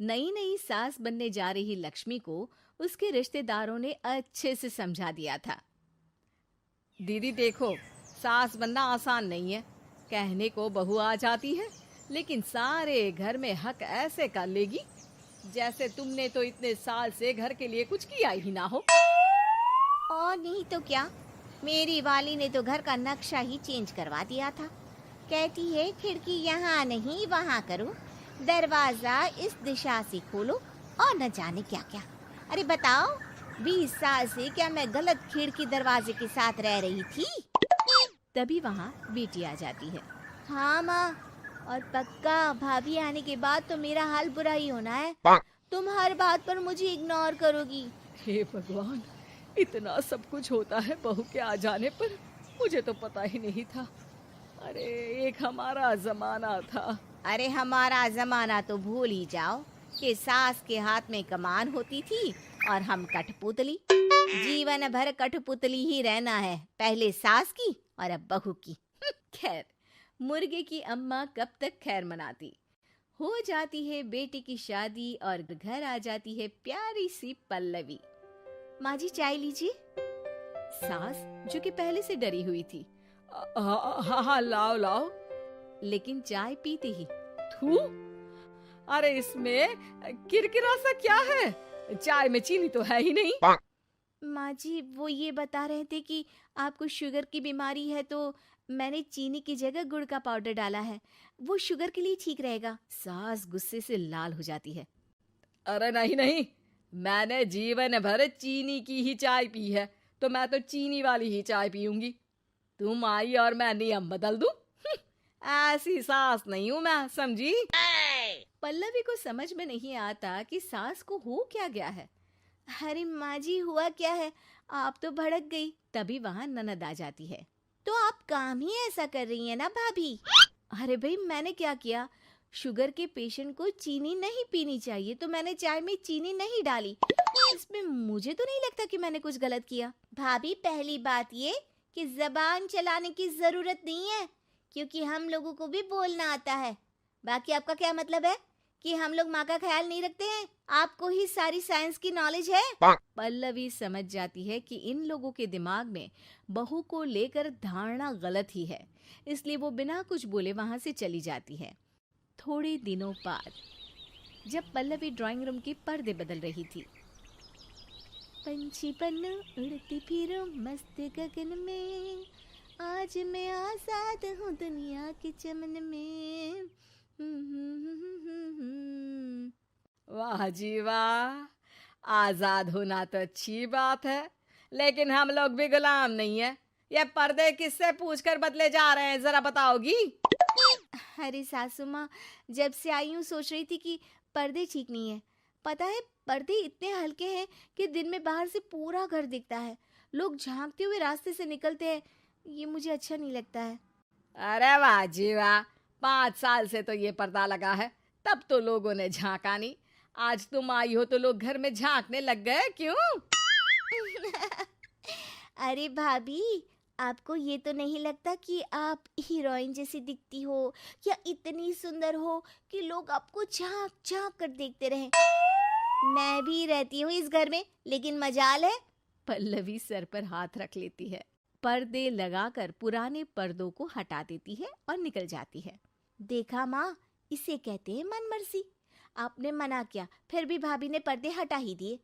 नई नई सास बनने जा रही लक्ष्मी को उसके रिश्तेदारों ने अच्छे से समझा दिया था। दीदी देखो, सास बनना आसान नहीं है। कहने को बहू आ जाती है, लेकिन सारे घर में हक ऐसे कर लेगी जैसे तुमने तो इतने साल से घर के लिए कुछ किया ही ना हो। और नहीं तो क्या, मेरी वाली ने तो घर का नक्शा ही चेंज करवा दिया था। कहती है खिड़की यहाँ नहीं वहाँ करो, दरवाजा इस दिशा से खोलो और न जाने क्या क्या। अरे बताओ, 20 साल से क्या मैं गलत खिड़की दरवाजे के साथ रह रही थी? तभी वहाँ बेटी आ जाती है। हाँ माँ, और पक्का भाभी आने के बाद तो मेरा हाल बुरा ही होना है। तुम हर बात पर मुझे इग्नोर करोगी। हे भगवान, इतना सब कुछ होता है बहू के आ जाने पर, मुझे तो पता ही नहीं था। अरे एक हमारा जमाना था। अरे हमारा जमाना तो भूल ही जाओ कि सास के हाथ में कमान होती थी और हम कठपुतली। जीवन भर कठपुतली ही रहना है, पहले सास की और अब बहू की। खैर, मुर्गे की अम्मा कब तक खैर मनाती। हो जाती है बेटी की शादी और घर आ जाती है प्यारी सी पल्लवी। माँ जी चाय लीजिए। सास जो कि पहले से डरी हुई थी, हाँ हाँ लाओ लाओ, लेकिन चाय पीते ही थू, अरे इसमें किरकिरा सा क्या है? चाय में चीनी तो है ही नहीं। माँ जी वो ये बता रहे थे कि आपको शुगर की बीमारी है, तो मैंने चीनी की जगह गुड़ का पाउडर डाला है, वो शुगर के लिए ठीक रहेगा। सास गुस्से से लाल हो जाती है। अरे नहीं नहीं, मैंने जीवन भर चीनी की ही चाय पी है, तो मैं तो चीनी वाली ही चाय पीऊंगी। तुम आई और मैं नियम बदल दूं? ऐसी सास नहीं हूं मैं, समझी? पल्लवी को समझ में नहीं आता कि सास को हो क्या गया है। अरे माँ जी हुआ क्या है, आप तो भड़क गई। तभी वहां ननद आ जाती है। तो आप काम ही ऐसा कर रही है ना भाभी? अरे भाई मैंने क्या किया? शुगर के पेशेंट को चीनी नहीं पीनी चाहिए, तो मैंने चाय में चीनी नहीं डाली। इसमें मुझे तो नहीं लगता कि मैंने कुछ गलत किया। भाभी पहली बात ये कि जबान चलाने की जरूरत नहीं है, क्योंकि हम लोगों को भी बोलना आता है। बाकी आपका क्या मतलब है कि हम लोग माँ का ख्याल नहीं रखते हैं? आपको ही सारी साइंस की नॉलेज है। पल्लवी समझ जाती है कि इन लोगों के दिमाग में बहू को लेकर धारणा गलत ही है, इसलिए वो बिना कुछ बोले वहां से चली जाती है। थोड़े दिनों बाद जब पल्लवी ड्राइंग रूम के पर्दे बदल रही थी, पंछी पन्नू उड़ती फिरूं मस्त गगन में, आज मैं आजाद हूँ दुनिया के चमन में। वाह जी वाह, आजाद होना तो अच्छी बात है, लेकिन हम लोग भी गुलाम नहीं है। ये पर्दे किससे पूछकर बदले जा रहे हैं, जरा बताओगी? अरे सासू माँ, जब से आई हूँ सोच रही थी कि पर्दे ठीक नहीं है। पता है पर्दे इतने हल्के हैं कि दिन में बाहर से पूरा घर दिखता है, लोग झांकते हुए रास्ते से निकलते हैं, ये मुझे अच्छा नहीं लगता है। अरे वाह जी वाह, 5 साल से तो ये पर्दा लगा है, तब तो लोगों ने झांका नहीं। आज तुम आई हो तो लोग घर में झांकने लग गए, क्यों? अरे भाभी, आपको ये तो नहीं लगता कि आप हीरोइन जैसी दिखती हो या इतनी सुंदर हो कि लोग आपको झांक झांक कर देखते रहें? मैं भी रहती हूँ इस घर में, लेकिन मजाल है। पल्लवी सर पर हाथ रख लेती है, पर्दे लगाकर पुराने पर्दों को हटा देती है और निकल जाती है। देखा माँ, इसे कहते हैं मनमर्जी। आपने मना किया, फिर भी भाभी ने पर्दे हटा ही दिए।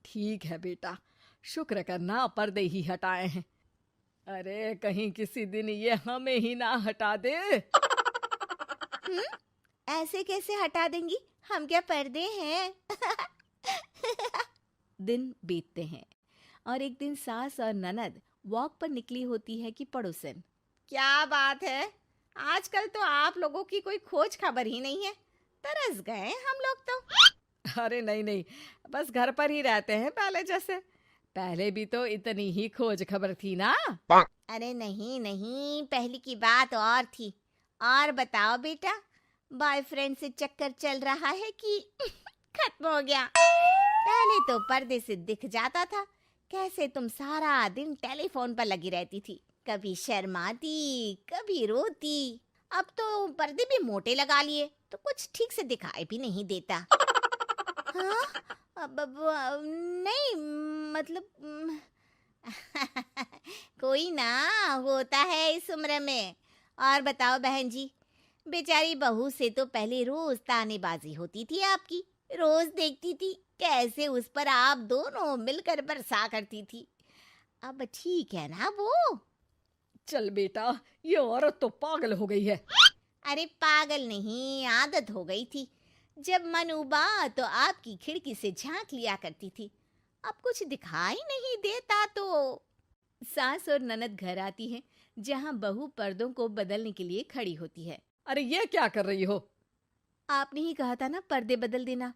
ठीक है बेटा, शुक्र करना पर्दे ही हटाए हैं। अरे कहीं किसी दिन ये हमें ही ना हटा दे। ऐसे कैसे हटा देंगी, हम क्या पर्दे हैं? दिन बीतते हैं और एक दिन सास और ननद वॉक पर निकली होती है कि पड़ोसन, क्या बात है, आजकल तो आप लोगों की कोई खोज खबर ही नहीं है। तरस गए हम लोग तो। अरे नहीं नहीं, बस घर पर ही रहते हैं पहले जैसे। पहले भी तो इतनी ही खोज खबर थी ना। अरे नहीं नहीं, पहले की बात और थी। और बताओ बेटा, बॉयफ्रेंड से चक्कर चल रहा है कि खत्म हो गया? पहले तो पर्दे से दिख जाता था कैसे तुम सारा दिन टेलीफोन पर लगी रहती थी, कभी शर्माती कभी रोती। अब तो पर्दे भी मोटे लगा लिए तो कुछ ठीक से दिखाई भी नहीं देता। हाँ? नहीं, मतलब कोई ना, होता है इस उम्र में। और बताओ बहन जी, बेचारी बहू से तो पहले रोज तानेबाजी होती थी आपकी, रोज देखती थी कैसे उस पर आप दोनों मिलकर बरसा करती थी। अब ठीक है ना वो? चल बेटा, ये औरत तो पागल हो गई है। अरे पागल नहीं, आदत हो गई थी। जब मन उबा तो आपकी खिड़की से झांक लिया करती थी, अब कुछ दिखाई नहीं देता तो। सास और ननद घर आती है, जहां बहू पर्दों को बदलने के लिए खड़ी होती है। अरे ये क्या कर रही हो? आपने ही कहा था ना पर्दे बदल देना।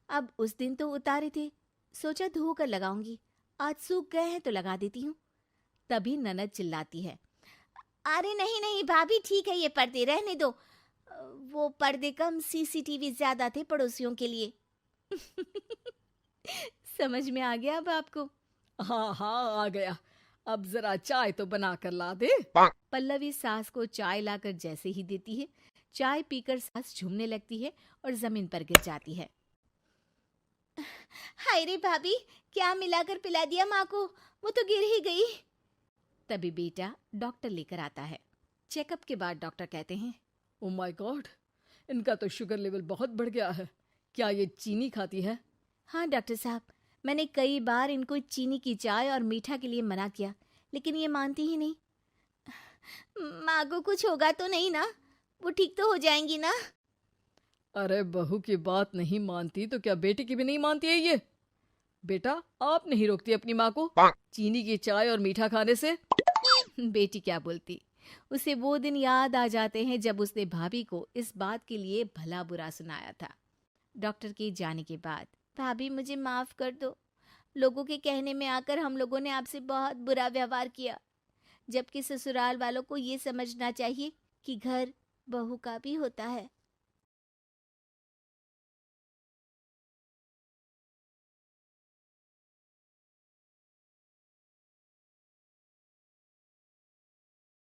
अब उस दिन तो उतारे थे, सोचा धो कर लगाऊंगी, आज सूख गए हैं तो लगा देती हूँ। तभी ननद चिल्लाती है, अरे नहीं नहीं भाभी, ठीक है ये पर्दे रहने दो। वो पर्दे कम, सीसीटीवी ज्यादा थे पड़ोसियों के लिए। समझ में आ गया अब आपको? हाँ हाँ, आ गया। अब जरा चाय तो बना कर ला दे। पल्लवी सास को चाय लाकर जैसे ही देती है, चाय पीकर सास झूमने लगती है और जमीन पर गिर जाती है। हाय रे भाभी, क्या मिलाकर पिला दिया माँ को, वो तो गिर ही गई। तभी बेटा डॉक्टर लेकर आता है। चेकअप के बाद डॉक्टर कहते हैं, ओ माय गॉड, इनका तो शुगर लेवल बहुत बढ़ गया है। क्या ये चीनी खाती है? हाँ डॉक्टर साहब, मैंने कई बार इनको चीनी की चाय और मीठा के लिए मना किया, लेकिन ये मानती ही नहीं। माँ को कुछ होगा तो नहीं ना? वो ठीक तो हो जाएंगी ना? अरे बहू की बात नहीं मानती तो क्या बेटी की भी नहीं मानती है ये? बेटा, आप नहीं रोकती अपनी माँ को चीनी की चाय और मीठा खाने से? बेटी क्या बोलती, उसे वो दिन याद आ जाते हैं जब उसने भाभी को इस बात के लिए भला बुरा सुनाया था। डॉक्टर के जाने के बाद, भाभी मुझे माफ कर दो, लोगों के कहने में आकर हम लोगों ने आपसे बहुत बुरा व्यवहार किया, जबकि ससुराल वालों को ये समझना चाहिए कि घर बहू का भी होता है।